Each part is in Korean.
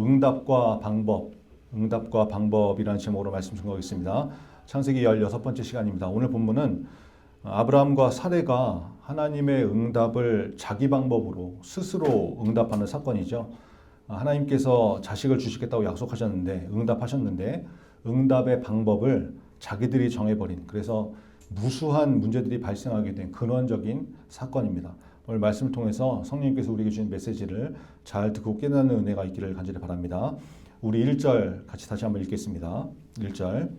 응답과 방법이라는 제목으로 말씀 전하겠습니다. 창세기 16번째 시간입니다. 오늘 본문은 아브라함과 사레가 하나님의 응답을 자기 방법으로 스스로 응답하는 사건이죠. 하나님께서 자식을 주시겠다고 약속하셨는데 응답하셨는데 응답의 방법을 자기들이 정해버린, 그래서 무수한 문제들이 발생하게 된 근원적인 사건입니다. 오늘 말씀을 통해서 성령님께서 우리에게 주신 메시지를 잘 듣고 깨닫는 은혜가 있기를 간절히 바랍니다. 우리 1절 같이 다시 한번 읽겠습니다. 1절과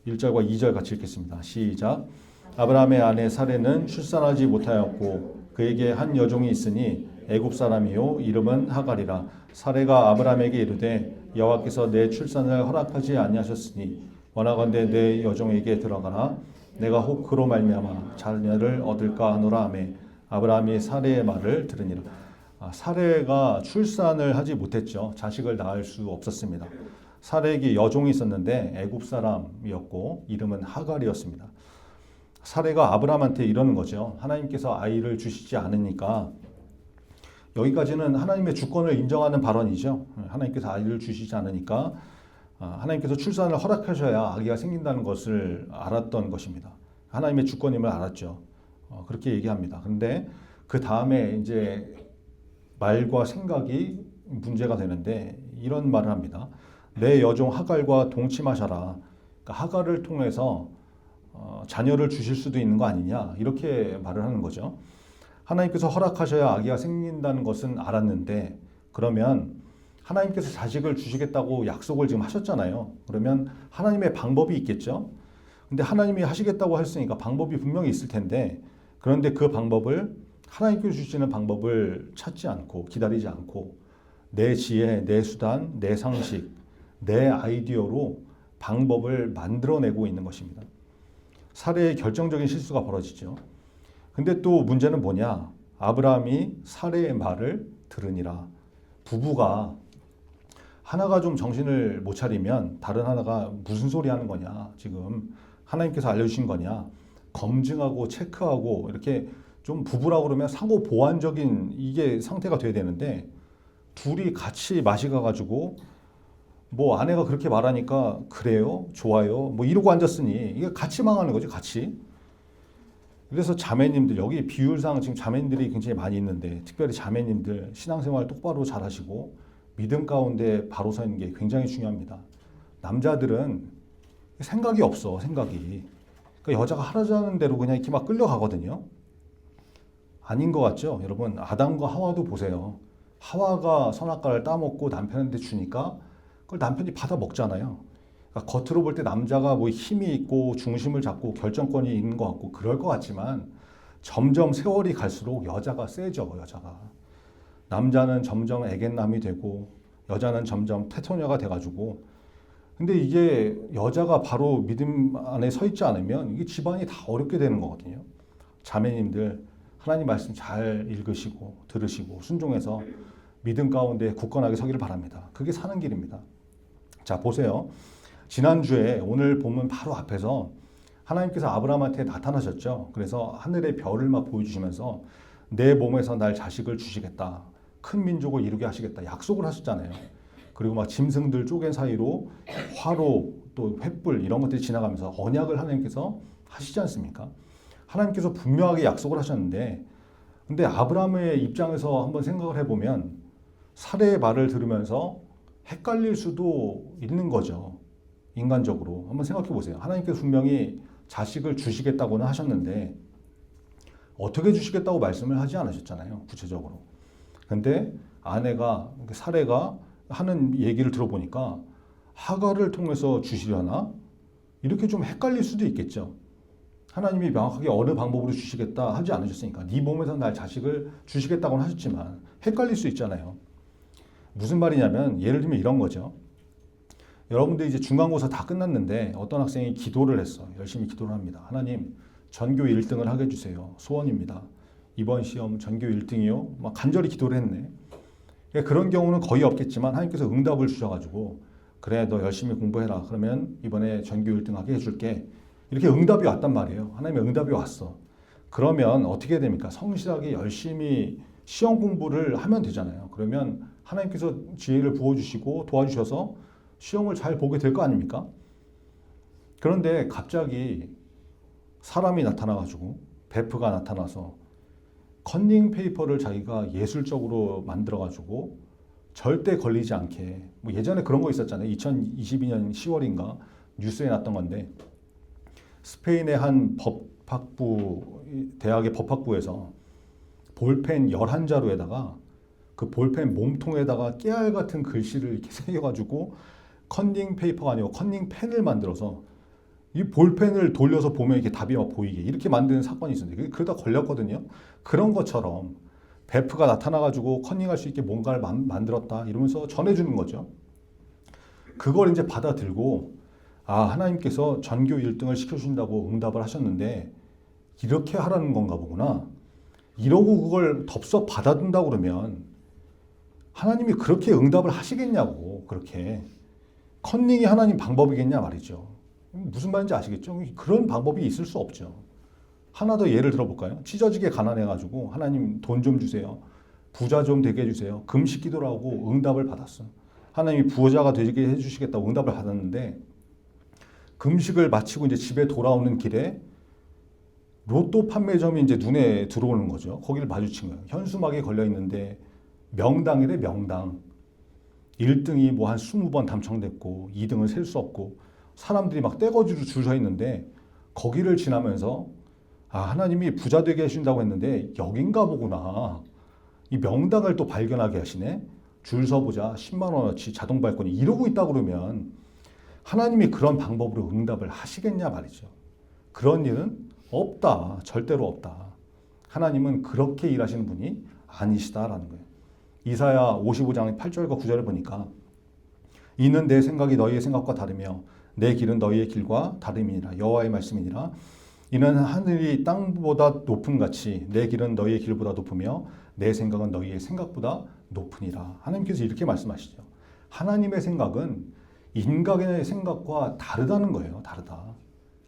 2절 같이 읽겠습니다. 시작. 아브라함의 아내 사레는 출산하지 못하였고 그에게 한 여종이 있으니 애굽 사람이요 이름은 하갈이라. 사레가 아브라함에게 이르되 여호와께서 내 출산을 허락하지 아니하셨으니 원하건대 내 여종에게 들어가라. 내가 혹 그로 말미암아 자녀를 얻을까 하노라 하매 아브라함이 사레의 말을 들으니라. 사레가 출산을 하지 못했죠. 자식을 낳을 수 없었습니다. 사레에게 여종이 있었는데 애굽 사람이었고 이름은 하갈이었습니다. 사레가 아브라함한테 이러는 거죠. 하나님께서 아이를 주시지 않으니까, 여기까지는 하나님의 주권을 인정하는 발언이죠. 하나님께서 아이를 주시지 않으니까 하나님께서 출산을 허락하셔야 아기가 생긴다는 것을 알았던 것입니다. 하나님의 주권임을 알았죠. 그렇게 얘기합니다. 그런데 그 다음에 이제 말과 생각이 문제가 되는데 이런 말을 합니다. 내 여종 하갈과 동침하셔라. 그러니까 하갈을 통해서 자녀를 주실 수도 있는 거 아니냐, 이렇게 말을 하는 거죠. 하나님께서 허락하셔야 아기가 생긴다는 것은 알았는데, 그러면 하나님께서 자식을 주시겠다고 약속을 지금 하셨잖아요. 그러면 하나님의 방법이 있겠죠. 근데 하나님이 하시겠다고 했으니까 방법이 분명히 있을 텐데, 그런데 그 방법을, 하나님께서 주시는 방법을 찾지 않고 기다리지 않고 내 지혜, 내 수단, 내 상식, 내 아이디어로 방법을 만들어내고 있는 것입니다. 사레의 결정적인 실수가 벌어지죠. 근데 또 문제는 뭐냐? 아브라함이 사레의 말을 들으니라. 부부가 하나가 좀 정신을 못 차리면 다른 하나가 무슨 소리 하는 거냐, 지금 하나님께서 알려주신 거냐, 검증하고 체크하고, 이렇게 좀 부부라고 그러면 상호 보완적인 이게 상태가 돼야 되는데, 둘이 같이 마시가가지고 뭐 아내가 그렇게 말하니까 그래요, 좋아요, 뭐 이러고 앉았으니 이게 같이 망하는 거죠, 같이. 그래서 자매님들, 여기 비율상 지금 자매님들이 굉장히 많이 있는데, 특별히 자매님들 신앙생활 똑바로 잘 하시고 믿음 가운데 바로 서 있는 게 굉장히 중요합니다. 남자들은 생각이 없어, 생각이. 그러니까 여자가 하라는 대로 그냥 이렇게 막 끌려가거든요. 아닌 것 같죠? 여러분, 아담과 하와도 보세요. 하와가 선악과를 따먹고 남편한테 주니까 그걸 남편이 받아 먹잖아요. 그러니까 겉으로 볼 때 남자가 뭐 힘이 있고 중심을 잡고 결정권이 있는 것 같고 그럴 것 같지만, 점점 세월이 갈수록 여자가 세죠, 여자가. 남자는 점점 애견남이 되고 여자는 점점 테토녀가 돼가지고, 근데 이게 여자가 바로 믿음 안에 서 있지 않으면 이게 집안이 다 어렵게 되는 거거든요. 자매님들, 하나님 말씀 잘 읽으시고 들으시고 순종해서 믿음 가운데 굳건하게 서기를 바랍니다. 그게 사는 길입니다. 자, 보세요. 지난주에 오늘 본문 바로 앞에서 하나님께서 아브라함한테 나타나셨죠. 그래서 하늘의 별을 막 보여주시면서 내 몸에서 날 자식을 주시겠다, 큰 민족을 이루게 하시겠다 약속을 하셨잖아요. 그리고 막 짐승들 쪼갠 사이로 화로 또 횃불 이런 것들이 지나가면서 언약을 하나님께서 하시지 않습니까? 하나님께서 분명하게 약속을 하셨는데, 근데 아브라함의 입장에서 한번 생각을 해보면 사레의 말을 들으면서 헷갈릴 수도 있는 거죠. 인간적으로 한번 생각해 보세요. 하나님께서 분명히 자식을 주시겠다고는 하셨는데 어떻게 주시겠다고 말씀을 하지 않으셨잖아요, 구체적으로. 근데 아내가, 사레가 하는 얘기를 들어보니까 하갈을 통해서 주시려나? 이렇게 좀 헷갈릴 수도 있겠죠. 하나님이 명확하게 어느 방법으로 주시겠다 하지 않으셨으니까, 네 몸에서 날 자식을 주시겠다고는 하셨지만 헷갈릴 수 있잖아요. 무슨 말이냐면, 예를 들면 이런 거죠. 여러분들 이제 중간고사 다 끝났는데 어떤 학생이 기도를 했어. 열심히 기도를 합니다. 하나님, 전교 1등을 하게 해주세요. 소원입니다. 이번 시험 전교 1등이요? 막 간절히 기도를 했네. 그런 경우는 거의 없겠지만 하나님께서 응답을 주셔가지고, 그래, 너 열심히 공부해라. 그러면 이번에 전교 1등 하게 해줄게. 이렇게 응답이 왔단 말이에요. 하나님의 응답이 왔어. 그러면 어떻게 됩니까? 성실하게 열심히 시험 공부를 하면 되잖아요. 그러면 하나님께서 지혜를 부어주시고 도와주셔서 시험을 잘 보게 될 거 아닙니까? 그런데 갑자기 사람이 나타나가지고 베프가 나타나서 컨닝 페이퍼를 자기가 예술적으로 만들어가지고 절대 걸리지 않게, 뭐 예전에 그런 거 있었잖아요. 2022년 10월인가 뉴스에 났던 건데, 스페인의 한 대학의 법학부에서 볼펜 11자루에다가 그 볼펜 몸통에다가 깨알 같은 글씨를 이렇게 새겨가지고 컨닝 페이퍼가 아니고 컨닝 펜을 만들어서 이 볼펜을 돌려서 보면 이렇게 답이 막 보이게 이렇게 만드는 사건이 있었는데, 그러다 걸렸거든요. 그런 것처럼 베프가 나타나가지고 컨닝할 수 있게 뭔가를 만들었다 이러면서 전해주는 거죠. 그걸 이제 받아들고, 아, 하나님께서 전교 1등을 시켜준다고 응답을 하셨는데 이렇게 하라는 건가 보구나. 이러고 그걸 덥석 받아든다고 그러면 하나님이 그렇게 응답을 하시겠냐고. 그렇게 컨닝이 하나님 방법이겠냐 말이죠. 무슨 말인지 아시겠죠? 그런 방법이 있을 수 없죠. 하나 더 예를 들어볼까요? 찢어지게 가난해가지고 하나님 돈 좀 주세요. 부자 좀 되게 해주세요. 금식 기도를 하고 응답을 받았어. 하나님이 부자가 되게 해주시겠다고 응답을 받았는데, 금식을 마치고 이제 집에 돌아오는 길에 로또 판매점이 이제 눈에 들어오는 거죠. 거기를 마주친 거예요. 현수막에 걸려 있는데 명당이래, 명당. 1등이 뭐 한 20번 당첨됐고 2등은 셀 수 없고 사람들이 막 떼거지로 줄 서 있는데, 거기를 지나면서 아, 하나님이 부자 되게 해준다고 했는데 여긴가 보구나. 이 명당을 또 발견하게 하시네. 줄 서보자 10만 원어치 자동 발권이 이러고 있다 그러면 하나님이 그런 방법으로 응답을 하시겠냐 말이죠. 그런 일은 없다. 절대로 없다. 하나님은 그렇게 일하시는 분이 아니시다라는 거예요. 이사야 55장 8절과 9절을 보니까, 이는 내 생각이 너희의 생각과 다르며 내 길은 너희의 길과 다름이니라. 여호와의 말씀이니라. 이는 하늘이 땅보다 높음 같이 내 길은 너희의 길보다 높으며 내 생각은 너희의 생각보다 높으니라. 하나님께서 이렇게 말씀하시죠. 하나님의 생각은 인간의 생각과 다르다는 거예요. 다르다.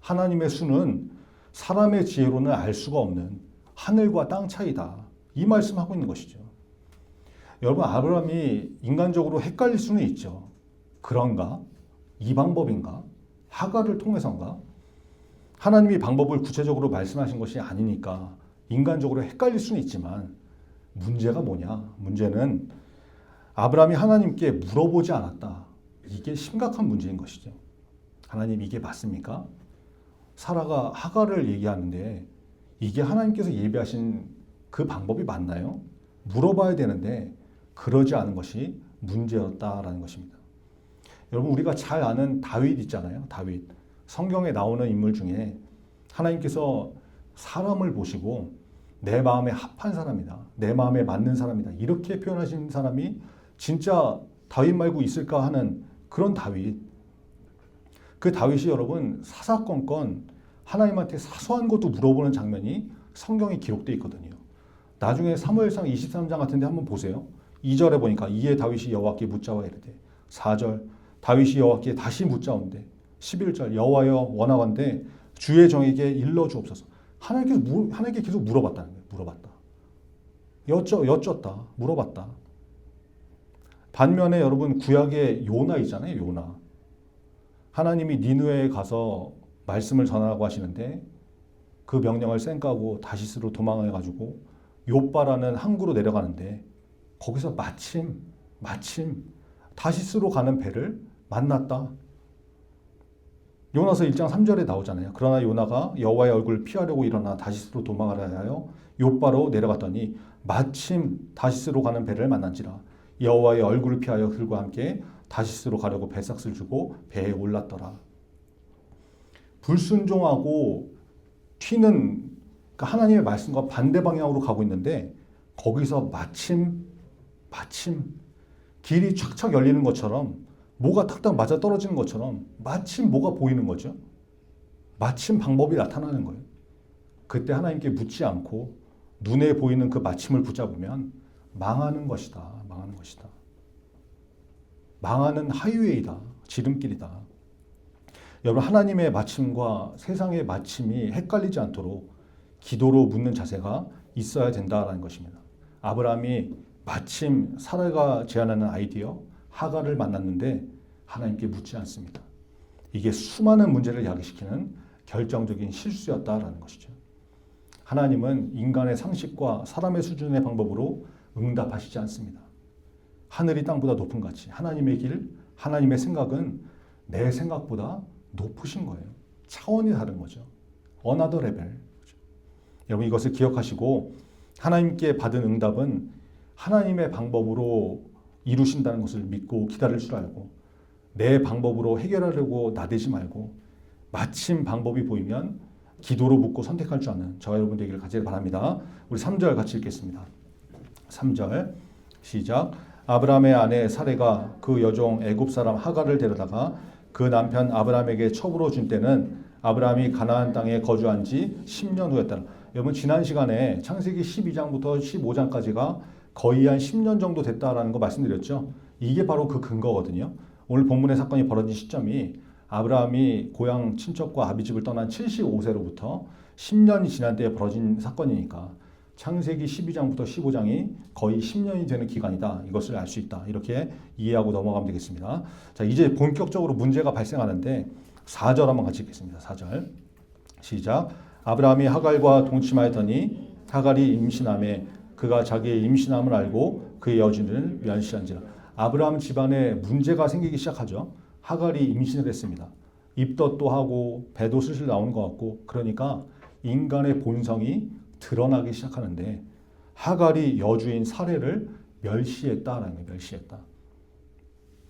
하나님의 수는 사람의 지혜로는 알 수가 없는 하늘과 땅 차이다. 이 말씀하고 있는 것이죠. 여러분, 아브라함이 인간적으로 헷갈릴 수는 있죠. 그런가? 이 방법인가? 하갈을 통해서인가? 하나님이 방법을 구체적으로 말씀하신 것이 아니니까 인간적으로 헷갈릴 수는 있지만, 문제가 뭐냐? 문제는 아브라함이 하나님께 물어보지 않았다. 이게 심각한 문제인 것이죠. 하나님, 이게 맞습니까? 사라가 하갈을 얘기하는데 이게 하나님께서 예비하신 그 방법이 맞나요? 물어봐야 되는데 그러지 않은 것이 문제였다라는 것입니다. 여러분, 우리가 잘 아는 다윗 있잖아요. 다윗. 성경에 나오는 인물 중에 하나님께서 사람을 보시고 내 마음에 합한 사람이다. 내 마음에 맞는 사람이다. 이렇게 표현하신 사람이 진짜 다윗 말고 있을까 하는 그런 다윗. 그 다윗이 여러분 사사건건 하나님한테 사소한 것도 물어보는 장면이 성경에 기록되어 있거든요. 나중에 사무엘상 23장 같은 데 한번 보세요. 2절에 보니까 이에 다윗이 여호와께 묻자와 이르되, 4절 다윗이 여호와께 다시 묻자온대, 11절 여호와여 원하건대 주의 종에게 일러 주옵소서. 하나님께 계속 물어봤다는 거예요. 물어봤다. 여쭸다. 물어봤다. 반면에 여러분 구약의 요나 있잖아요. 요나. 하나님이 니느웨에 가서 말씀을 전하라고 하시는데 그 명령을 쌩까고 다시스로 도망해가지고 요빠라는 항구로 내려가는데, 거기서 마침 다시스로 가는 배를 만났다. 요나서 1장 3절에 나오잖아요. 그러나 요나가 여호와의 얼굴을 피하려고 일어나 다시스로 도망하려 하여 요빠로 내려갔더니 마침 다시스로 가는 배를 만난지라. 여호와의 얼굴을 피하여 그들과 함께 다시스로 가려고 배삭을 주고 배에 올랐더라. 불순종하고 튀는, 그러니까 하나님의 말씀과 반대 방향으로 가고 있는데 거기서 마침 길이 착착 열리는 것처럼, 뭐가 탁탁 맞아 떨어지는 것처럼 마침 뭐가 보이는 거죠. 마침 방법이 나타나는 거예요. 그때 하나님께 묻지 않고 눈에 보이는 그 마침을 붙잡으면 망하는 것이다. 망하는 것이다. 망하는 하이웨이다. 지름길이다. 여러분, 하나님의 마침과 세상의 마침이 헷갈리지 않도록 기도로 묻는 자세가 있어야 된다라는 것입니다. 아브라함이 마침 사라가 제안하는 아이디어 하갈을 만났는데 하나님께 묻지 않습니다. 이게 수많은 문제를 야기시키는 결정적인 실수였다라는 것이죠. 하나님은 인간의 상식과 사람의 수준의 방법으로 응답하시지 않습니다. 하늘이 땅보다 높은 같이 하나님의 길, 하나님의 생각은 내 생각보다 높으신 거예요. 차원이 다른 거죠. Another level. 여러분 이것을 기억하시고 하나님께 받은 응답은 하나님의 방법으로 이루신다는 것을 믿고 기다릴 줄 알고 내 방법으로 해결하려고 나대지 말고 마침 방법이 보이면 기도로 묻고 선택할 줄 아는 저와 여러분 되기를 간절히 바랍니다. 우리 3절 같이 읽겠습니다. 3절 시작. 아브라함의 아내 사레가 그 여종 애굽 사람 하갈을 데려다가 그 남편 아브라함에게 첩으로 준 때는 아브라함이 가나안 땅에 거주한 지 10년 후였다. 여러분 지난 시간에 창세기 12장부터 15장까지가 거의 한 10년 정도 됐다라는 거 말씀드렸죠. 이게 바로 그 근거거든요. 오늘 본문의 사건이 벌어진 시점이 아브라함이 고향 친척과 아비집을 떠난 75세로부터 10년이 지난 때에 벌어진 사건이니까 창세기 12장부터 15장이 거의 10년이 되는 기간이다. 이것을 알 수 있다. 이렇게 이해하고 넘어가면 되겠습니다. 자, 이제 본격적으로 문제가 발생하는데 4절 한번 같이 읽겠습니다. 4절 시작. 아브라함이 하갈과 동침하였더니 하갈이 임신함에 그가 자기의 임신함을 알고 그의 여진을 멸시한지라. 아브라함 집안에 문제가 생기기 시작하죠. 하갈이 임신을 했습니다. 입덧도 하고 배도 슬슬 나오는 것 같고 그러니까 인간의 본성이 드러나기 시작하는데 하갈이 여주인 사레를 멸시했다라는 거예요. 멸시했다.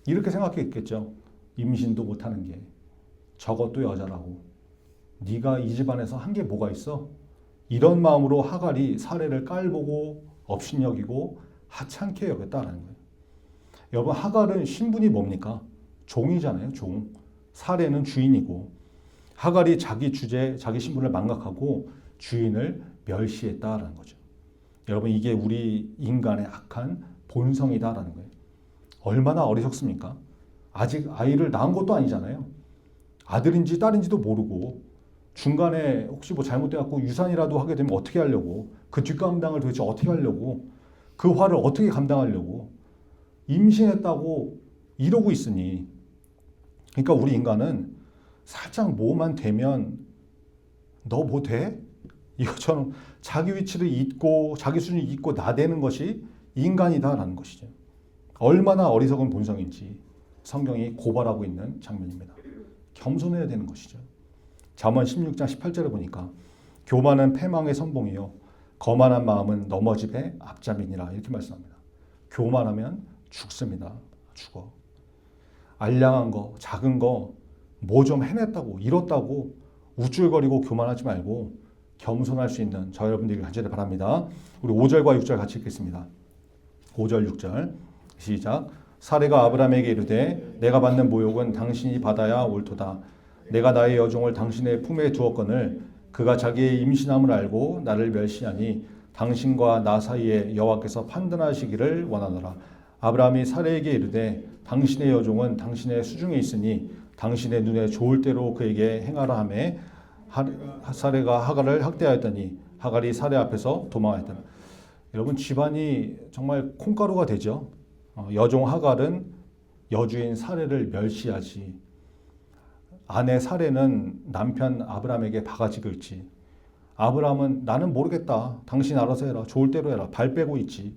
이렇게 생각했겠죠. 임신도 못하는 게 저것도 여자라고. 네가 이 집안에서 한 게 뭐가 있어? 이런 마음으로 하갈이 사레를 깔보고 업신여기고 하찮게 여겼다라는 거예요. 여러분 하갈은 신분이 뭡니까? 종이잖아요. 종. 사레는 주인이고 하갈이 자기 주제, 자기 신분을 망각하고 주인을 멸시했다라는 거죠. 여러분 이게 우리 인간의 악한 본성이다라는 거예요. 얼마나 어리석습니까? 아직 아이를 낳은 것도 아니잖아요. 아들인지 딸인지도 모르고 중간에 혹시 뭐 잘못돼갖고 유산이라도 하게 되면 어떻게 하려고 그 뒷감당을 도대체 어떻게 하려고 그 화를 어떻게 감당하려고 임신했다고 이러고 있으니 그러니까 우리 인간은 살짝 뭐만 되면 너 뭐 돼? 이것처럼 자기 위치를 잊고 자기 수준을 잊고 나대는 것이 인간이다라는 것이죠. 얼마나 어리석은 본성인지 성경이 고발하고 있는 장면입니다. 겸손해야 되는 것이죠. 잠언 16장 18절에 보니까 교만은 패망의 선봉이요 거만한 마음은 넘어집의 앞잡이니라 이렇게 말씀합니다. 교만하면 죽습니다. 죽어. 알량한 거, 작은 거, 뭐 좀 해냈다고, 이뤘다고 우쭐거리고 교만하지 말고 겸손할 수 있는 저 여러분들이 간절히 바랍니다. 우리 5절과 6절 같이 읽겠습니다. 5절, 6절 시작. 사레가 아브라함에게 이르되 내가 받는 모욕은 당신이 받아야 옳도다. 내가 나의 여종을 당신의 품에 두었거늘 그가 자기의 임신함을 알고 나를 멸시하니 당신과 나 사이에 여호와께서 판단하시기를 원하노라. 아브라함이 사레에게 이르되 당신의 여종은 당신의 수중에 있으니 당신의 눈에 좋을 대로 그에게 행하라 하매 사레가 하갈을 학대하였더니 하갈이 사레 앞에서 도망하였다. 여러분 집안이 정말 콩가루가 되죠. 여종 하갈은 여주인 사레를 멸시하지 아내 사레는 남편 아브라함에게 바가지 긁지. 아브라함은 나는 모르겠다. 당신 알아서 해라. 좋을 대로 해라. 발 빼고 있지.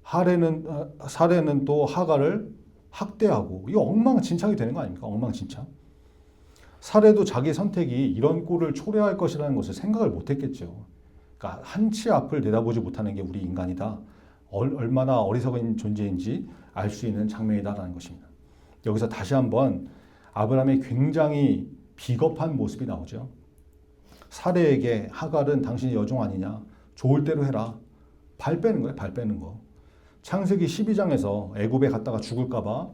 사레는 또 하갈을 학대하고 이거 엉망진창이 되는 거 아닙니까? 엉망진창. 사레도 자기 선택이 이런 꼴을 초래할 것이라는 것을 생각을 못했겠죠. 그러니까 한치 앞을 내다보지 못하는 게 우리 인간이다. 얼마나 어리석은 존재인지 알 수 있는 장면이다라는 것입니다. 여기서 다시 한번 아브라함의 굉장히 비겁한 모습이 나오죠. 사레에게 하갈은 당신의 여종 아니냐. 좋을 대로 해라. 발 빼는 거예요. 발 빼는 거. 창세기 12장에서 애굽에 갔다가 죽을까 봐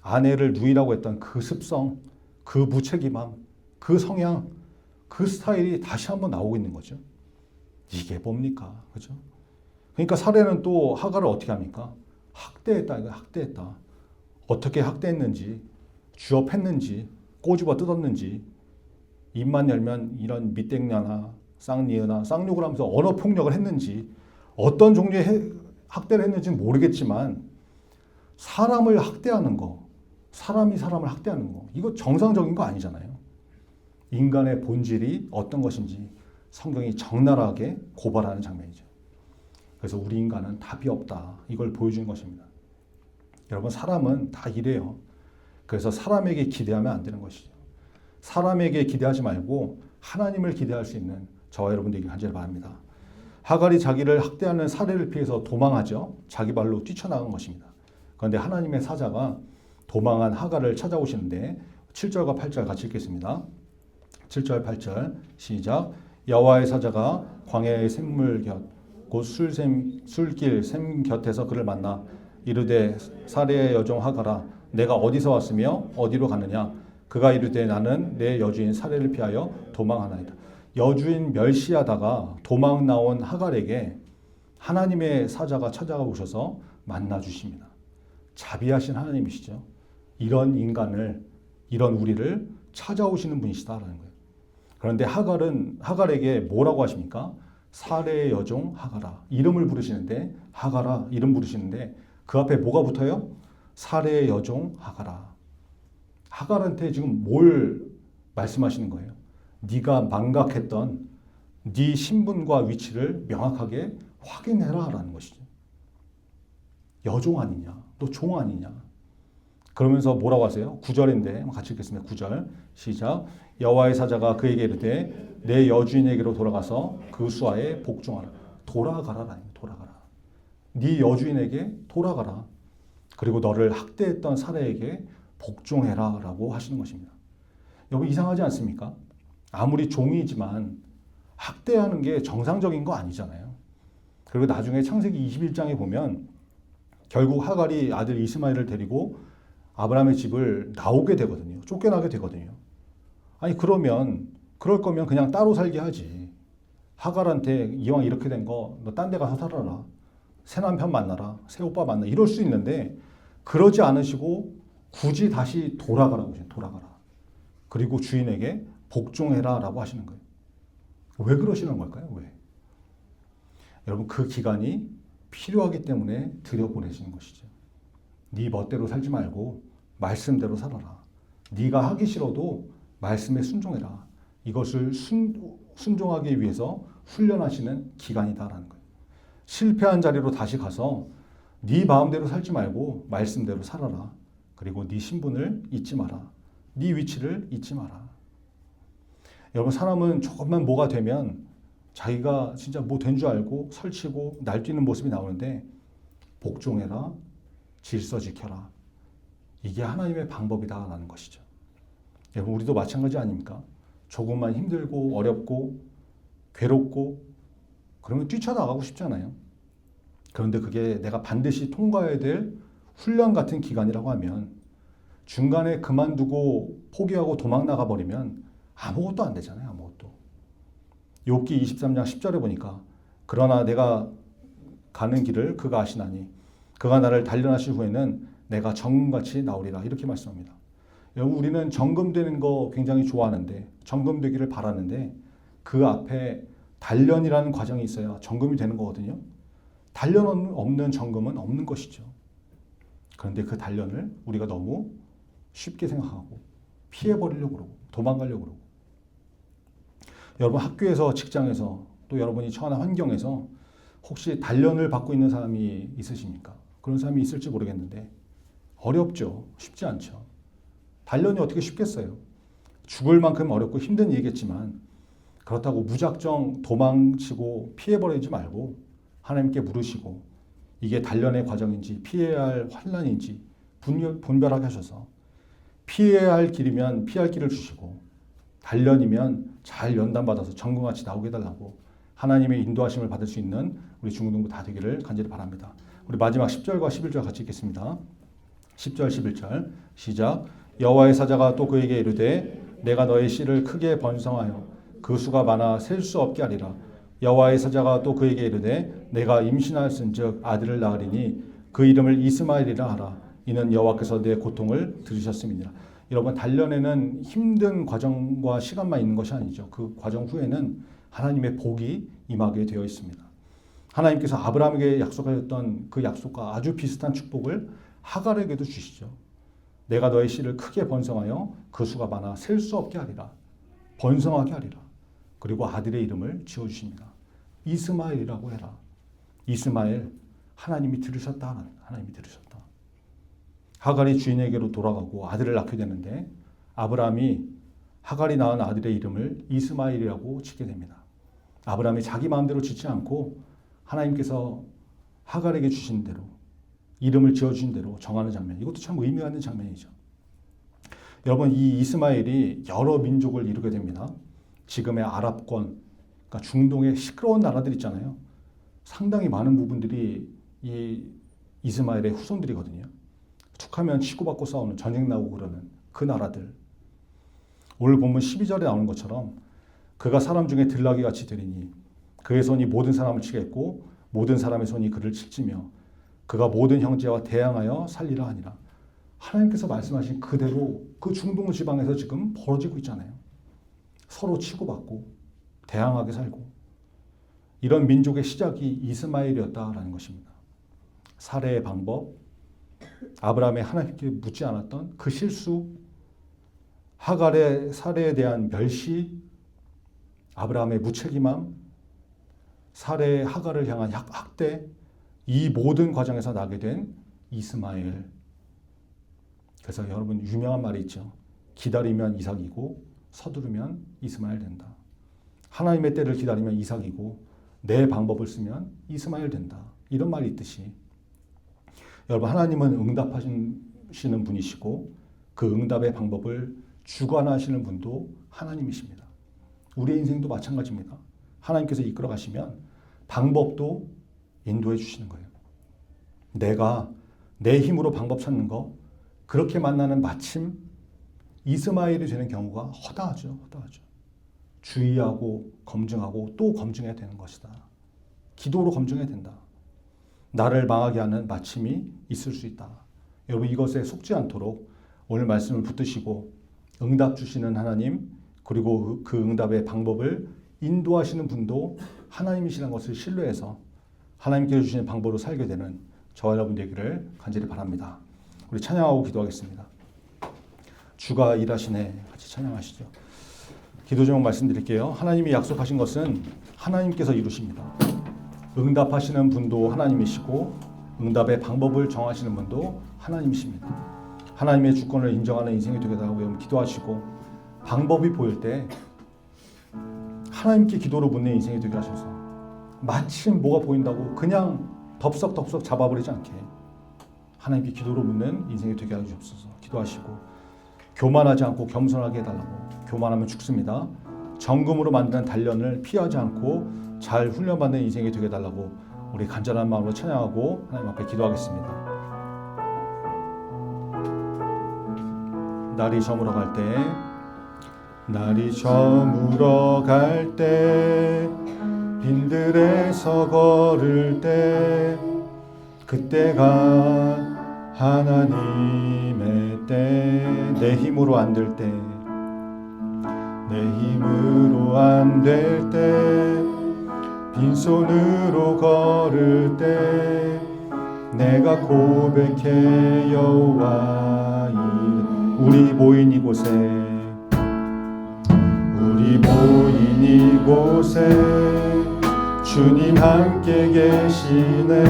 아내를 누이라고 했던 그 습성, 그 무책임함, 그 성향, 그 스타일이 다시 한번 나오고 있는 거죠. 이게 뭡니까? 그죠? 그러니까 사레는 또 하갈을 어떻게 합니까? 학대했다. 이거 학대했다. 어떻게 학대했는지, 주업했는지, 꼬집어 뜯었는지, 입만 열면 이런 밑땡냐나 쌍니으나 쌍욕을 하면서 언어 폭력을 했는지, 어떤 종류의 학대를 했는지는 모르겠지만 사람을 학대하는 거, 사람이 사람을 학대하는 거, 이거 정상적인 거 아니잖아요. 인간의 본질이 어떤 것인지 성경이 적나라하게 고발하는 장면이죠. 그래서 우리 인간은 답이 없다. 이걸 보여준 것입니다. 여러분, 사람은 다 이래요. 그래서 사람에게 기대하면 안 되는 것이죠. 사람에게 기대하지 말고 하나님을 기대할 수 있는 저와 여러분들에게 간절히 바랍니다. 하갈이 자기를 학대하는 사례를 피해서 도망하죠. 자기 발로 뛰쳐나간 것입니다. 그런데 하나님의 사자가 도망한 하갈을 찾아오시는데 7절과 8절 같이 읽겠습니다. 7절 8절 시작. 여호와의 사자가 광야의 샘물 곁 곧 술길 샘 곁에서 그를 만나 이르되 사례의 여종 하갈아 내가 어디서 왔으며 어디로 가느냐. 그가 이르되 나는 내 여주인 사례를 피하여 도망하나이다. 여주인 멸시하다가 도망 나온 하갈에게 하나님의 사자가 찾아가 오셔서 만나 주십니다. 자비하신 하나님이시죠. 이런 인간을, 이런 우리를 찾아오시는 분이시다라는 거예요. 그런데 하갈에게 뭐라고 하십니까? 사례의 여종 하갈아. 이름을 부르시는데, 하갈아 이름 부르시는데 그 앞에 뭐가 붙어요? 사례의 여종 하갈아. 하갈한테 지금 뭘 말씀하시는 거예요? 네가 망각했던 네 신분과 위치를 명확하게 확인해라라는 것이죠. 여종 아니냐? 너 종 아니냐? 그러면서 뭐라고 하세요? 9절인데 같이 읽겠습니다. 9절 시작. 여호와의 사자가 그에게 이르되 내 여주인에게로 돌아가서 그 수하에 복종하라. 돌아가라라니 돌아가라. 네 여주인에게 돌아가라. 그리고 너를 학대했던 사례에게 복종해라라고 하시는 것입니다. 여러분 이상하지 않습니까? 아무리 종이지만 학대하는 게 정상적인 거 아니잖아요. 그리고 나중에 창세기 21장에 보면 결국 하갈이 아들 이스마엘을 데리고 아브라함의 집을 나오게 되거든요. 쫓겨나게 되거든요. 아니 그러면 그럴 거면 그냥 따로 살게 하지. 하갈한테 이왕 이렇게 된 거 너 딴 데 가서 살아라. 새 남편 만나라. 새 오빠 만나. 이럴 수 있는데 그러지 않으시고 굳이 다시 돌아가라고 하시죠. 돌아가라. 그리고 주인에게 복종해라 라고 하시는 거예요. 왜 그러시는 걸까요? 왜? 여러분 그 기간이 필요하기 때문에 들여보내시는 것이죠. 네 멋대로 살지 말고 말씀대로 살아라. 네가 하기 싫어도 말씀에 순종해라. 이것을 순종하기 위해서 훈련하시는 기간이다라는 거예요. 실패한 자리로 다시 가서 네 마음대로 살지 말고 말씀대로 살아라. 그리고 네 신분을 잊지 마라. 네 위치를 잊지 마라. 여러분 사람은 조금만 뭐가 되면 자기가 진짜 뭐 된 줄 알고 설치고 날뛰는 모습이 나오는데 복종해라. 질서 지켜라. 이게 하나님의 방법이다라는 것이죠. 여러분 우리도 마찬가지 아닙니까? 조금만 힘들고 어렵고 괴롭고 그러면 뛰쳐나가고 싶잖아요. 그런데 그게 내가 반드시 통과해야 될 훈련 같은 기간이라고 하면 중간에 그만두고 포기하고 도망 나가버리면 아무것도 안 되잖아요. 아무것도. 욥기 23장 10절에 보니까 그러나 내가 가는 길을 그가 아시나니 그가 나를 단련하신 후에는 내가 정금같이 나오리라 이렇게 말씀합니다. 여러분 우리는 정금되는 거 굉장히 좋아하는데 정금되기를 바라는데 그 앞에 단련이라는 과정이 있어야 정금이 되는 거거든요. 단련 없는 정금은 없는 것이죠. 그런데 그 단련을 우리가 너무 쉽게 생각하고 피해버리려고 그러고 도망가려고 그러고 여러분 학교에서 직장에서 또 여러분이 처한 환경에서 혹시 단련을 받고 있는 사람이 있으십니까? 그런 사람이 있을지 모르겠는데 어렵죠. 쉽지 않죠. 단련이 어떻게 쉽겠어요? 죽을 만큼 어렵고 힘든 일이겠지만 그렇다고 무작정 도망치고 피해버리지 말고 하나님께 물으시고 이게 단련의 과정인지 피해야 할 환난인지 분별하게 하셔서 피해야 할 길이면 피할 길을 주시고 단련이면 잘 연단받아서 정금같이 나오게 해달라고 하나님의 인도하심을 받을 수 있는 우리 중고등부 다 되기를 간절히 바랍니다. 우리 마지막 10절과 11절 같이 읽겠습니다. 10절 11절 시작. 여호와의 사자가 또 그에게 이르되 내가 너의 씨를 크게 번성하여 그 수가 많아 셀 수 없게 하리라. 여호와의 사자가 또 그에게 이르되 내가 임신하였은즉 아들을 낳으리니 그 이름을 이스마엘이라 하라. 이는 여호와께서 내 고통을 들으셨음이니라. 여러분 단련에는 힘든 과정과 시간만 있는 것이 아니죠. 그 과정 후에는 하나님의 복이 임하게 되어 있습니다. 하나님께서 아브라함에게 약속하셨던 그 약속과 아주 비슷한 축복을 하갈에게도 주시죠. 내가 너의 씨를 크게 번성하여 그 수가 많아 셀 수 없게 하리라. 번성하게 하리라. 그리고 아들의 이름을 지어주십니다. 이스마엘이라고 해라. 이스마엘, 하나님이 들으셨다. 하나님이 들으셨다. 하갈이 주인에게로 돌아가고 아들을 낳게 되는데 아브라함이 하갈이 낳은 아들의 이름을 이스마엘이라고 짓게 됩니다. 아브라함이 자기 마음대로 짓지 않고 하나님께서 하갈에게 주신 대로 이름을 지어주신 대로 정하는 장면. 이것도 참 의미가 있는 장면이죠. 여러분, 이 이스마엘이 여러 민족을 이루게 됩니다. 지금의 아랍권, 그러니까 중동의 시끄러운 나라들 있잖아요. 상당히 많은 부분들이 이 이스마엘의 후손들이거든요. 툭하면 치고받고 싸우는, 전쟁 나고 그러는 그 나라들. 오늘 본문 12절에 나오는 것처럼 그가 사람 중에 들나귀 같이 되리니 그의 손이 모든 사람을 치겠고 모든 사람의 손이 그를 칠지며 그가 모든 형제와 대항하여 살리라 하니라. 하나님께서 말씀하신 그대로 그 중동 지방에서 지금 벌어지고 있잖아요. 서로 치고받고 대항하게 살고. 이런 민족의 시작이 이스마엘이었다라는 것입니다. 살해의 방법, 아브라함의 하나님께 묻지 않았던 그 실수, 하갈의 살해에 대한 멸시, 아브라함의 무책임함, 살해의 하갈을 향한 학대, 이 모든 과정에서 나게 된 이스마엘. 그래서 여러분 유명한 말이 있죠. 기다리면 이삭이고 서두르면 이스마엘 된다. 하나님의 때를 기다리면 이삭이고 내 방법을 쓰면 이스마엘 된다. 이런 말이 있듯이 여러분, 하나님은 응답하시는 분이시고 그 응답의 방법을 주관하시는 분도 하나님이십니다. 우리의 인생도 마찬가지입니다. 하나님께서 이끌어 가시면 방법도 인도해 주시는 거예요. 내가 내 힘으로 방법 찾는 거, 그렇게 만나는 마침 이스마엘이 되는 경우가 허다하죠. 주의하고 검증하고 또 검증해야 되는 것이다. 기도로 검증해야 된다. 나를 망하게 하는 마침이 있을 수 있다. 여러분, 이것에 속지 않도록 오늘 말씀을 붙드시고 응답 주시는 하나님, 그리고 그 응답의 방법을 인도하시는 분도 하나님이시라는 것을 신뢰해서 하나님께서 주시는 방법으로 살게 되는 저와 여러분 되기를 간절히 바랍니다. 우리 찬양하고 기도하겠습니다. 주가 일하시네. 같이 찬양하시죠. 기도 제목 말씀드릴게요. 하나님이 약속하신 것은 하나님께서 이루십니다. 응답하시는 분도 하나님이시고 응답의 방법을 정하시는 분도 하나님이십니다. 하나님의 주권을 인정하는 인생이 되게 달라고 여러분 기도하시고, 방법이 보일 때 하나님께 기도로 묻는 인생이 되게 하셔서 마침 뭐가 보인다고 그냥 덥석덥석 잡아버리지 않게 하나님께 기도로 묻는 인생이 되게 하시옵소서. 기도하시고, 교만하지 않고 겸손하게 해달라고. 교만하면 죽습니다. 정금으로 만든 단련을 피하지 않고 잘 훈련받는 인생이 되게 해달라고 우리 간절한 마음으로 찬양하고 하나님 앞에 기도하겠습니다. 날이 저물어 갈 때, 날이 저물어 갈 때, 빈들에서 걸을 때, 그때가 하나님의 때, 내 힘으로 안 될 때, 내 힘으로 안 될 때, 빈손으로 걸을 때, 내가 고백해 여호와 이름. 우리 모인 이곳에, 우리 모인 이곳에 주님 함께 계시네.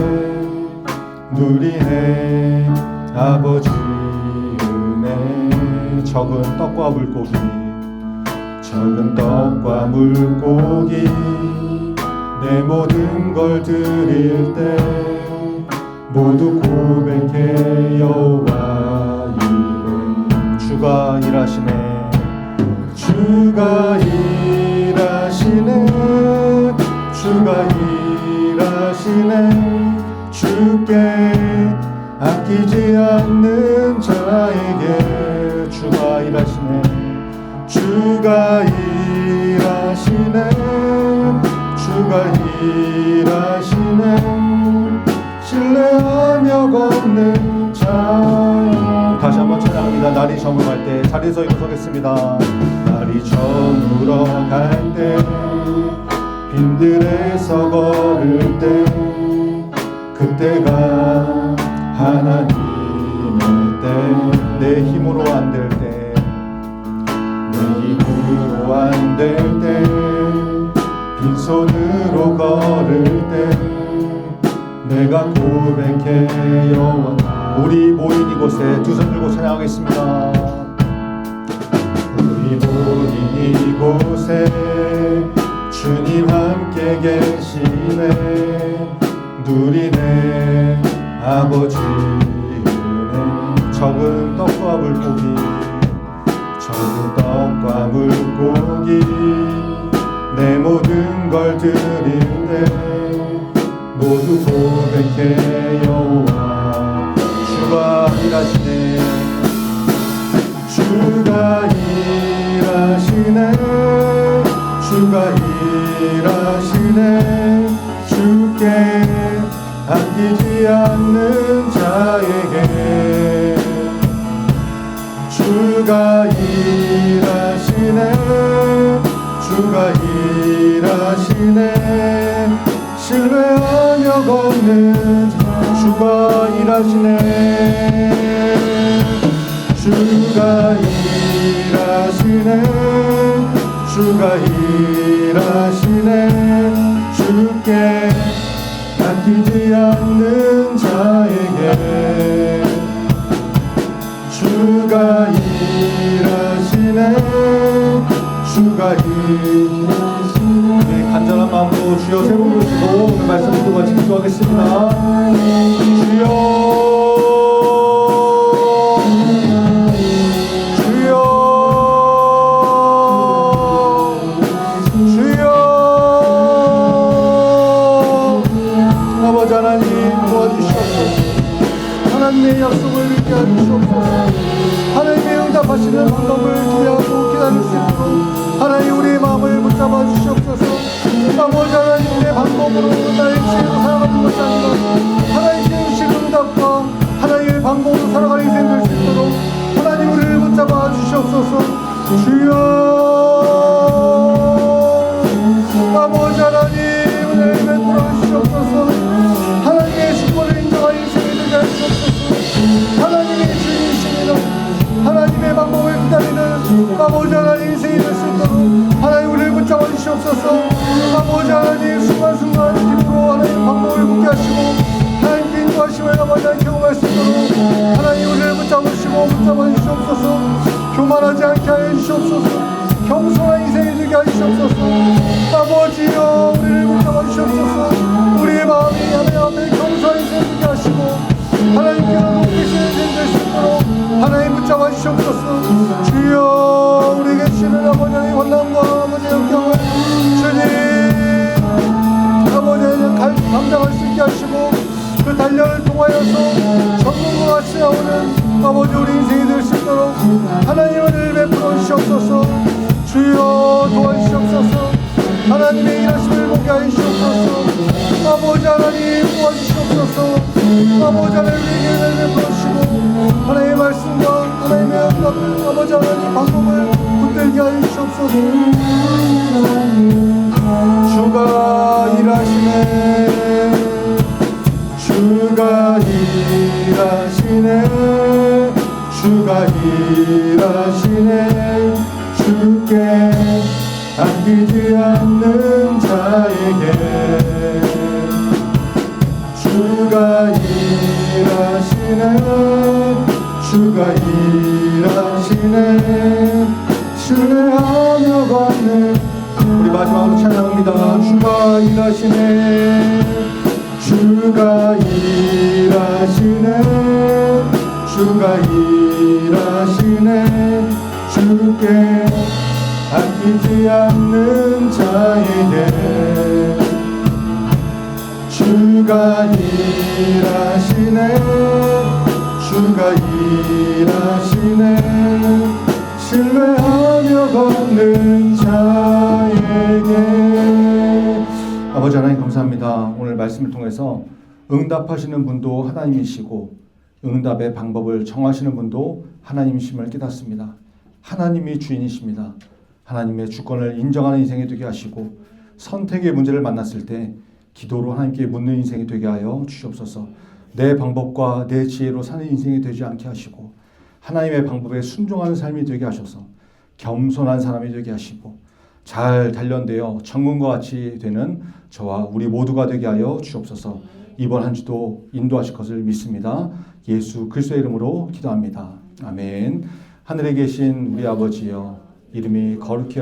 누리네 아버지 은혜. 적은 떡과 물고기, 적은 떡과 물고기, 내 모든 걸 드릴 때 모두 고백해 여호와 이름. 주가 일하시네. 주가 일하시네. 주가 일하시네. 주께 아끼지 않는 자에게 주가 일하시네. 주가 일하시네. 주가 일하시네. 신뢰하며 걷는 자. 다시 한번 찬양합니다. 날이 저물어갈 때 자리에서 일어서겠습니다. 날이 저물어갈 때, 빈들에서 걸을 때 그때가 하나님의 때. 내 힘으로 안 될 때, 내 힘으로 안 될 때, 빈손으로 걸을 때 내가 고백해 여호와. 우리 모인 이곳에 두 손 들고 찬양하겠습니다. 우리 모인 이곳에 주님 함께 계시네. 누리네 아버지 은혜. 적은 떡과 물고기, 적은 떡과 물고기, 내 모든 걸 드릴 때 모두 고백해 여호와. 주가 일하시네, 주가 일하시네, 주가 일하시네. 주께 아끼지 않는 자에게 주가 일하시네, 주가 일하시네. 신뢰하며 걷는 주가 일하시네, 주가 일하시네, 주가 일하시네. 주께 아끼지 않는 자에게 주가 일하시네, 주가 일하시네. 네, 간절한 마음으로 주여 세 번 부르시고 오늘 말씀 듣고 같이 기도하겠습니다. 주여, 하나님의 약속을 믿게 하시옵소서. 하나님의 응답하시는 방법을 기대하고 기다릴 수 있도록 하나님 우리의 마음을 붙잡아 주시옵소서. 아버지 하나님의 방법으로 나의 지혜로 살아가는 것이 아니라 하나님의 주신 응답과 하나님의 방법으로 살아가는 인생 될 수 있도록 하나님 우리를 붙잡아 주시옵소서. 주여, 아버지 하나님 은혜를 베풀어 주시옵소서. 하나님의 주권을 인정하는 인생이 되게 하시옵소서. 하나님의 주인이시니라 하나님의 방법을 기다리는 아버지 하나님 인생이 될 수 있도록 하나님 우리를 붙잡아 주시옵소서. 아버지 하나님 순간순간 기쁨으로 하나님 방법을 묻게 하시고 하나님께 인도하심을 아버지 하나님 경험할 수 있도록 하나님 우리를 붙잡으시고 붙잡아 주시옵소서. 교만하지 않게 하여 주시옵소서. 겸손한 인생이 되게 하시옵소서. 아버지여 우리를 붙잡아 주시옵소서. 우리의 마음이 하나님 앞에 겸손한 인생이 되게 하시고 하나님께로 높이신 인생 될 수 있도록 하나님 붙잡아 주시옵소서. 주여 우리 계시는 아버지 하나님 환난과 아버지 역경을 주님 아버지 하나님 감당할 수 있게 하시고 그 단련을 통하여서 전문과 같이 나오는 아버지 우리 인생이 될 수 있도록 하나님 은혜를 베풀어 주시옵소서. 주여 도와주시옵소서. 하나님의 일하심을 보게 하시옵소서. 아버지 하나님 도와주시옵소서. 아버지 하나님 우리에게 은혜를 베풀어주시고 하나님의 말씀과 하나님의 응답을 아버지 하나님 방법을 붙들게 하시옵소서. 주가 일하시네, 주가 일하시네, 주가 일하시네. 주께 아끼지 않는 자에게 주가 일하시네, 주가 일하시네. 신뢰하며 걷는 우리 마지막으로 찬양합니다. 주가 일하시네, 주가 일하시네, 주가 일하시네. 주께 아끼지 않는 자에게 주가 일하시네, 주가 일하시네. 신뢰하며 걷는 자에게. 아버지 하나님 감사합니다. 오늘 말씀을 통해서 응답하시는 분도 하나님이시고 응답의 방법을 정하시는 분도 하나님이심을 깨닫습니다. 하나님이 주인이십니다. 하나님의 주권을 인정하는 인생이 되게 하시고 선택의 문제를 만났을 때 기도로 하나님께 묻는 인생이 되게 하여 주시옵소서. 내 방법과 내 지혜로 사는 인생이 되지 않게 하시고 하나님의 방법에 순종하는 삶이 되게 하셔서 겸손한 사람이 되게 하시고 잘 단련되어 천군과 같이 되는 저와 우리 모두가 되게 하여 주옵소서. 이번 한 주도 인도하실 것을 믿습니다. 예수 그리스도의 이름으로 기도합니다. 아멘. 하늘에 계신 우리 아버지여, 이름이 거룩히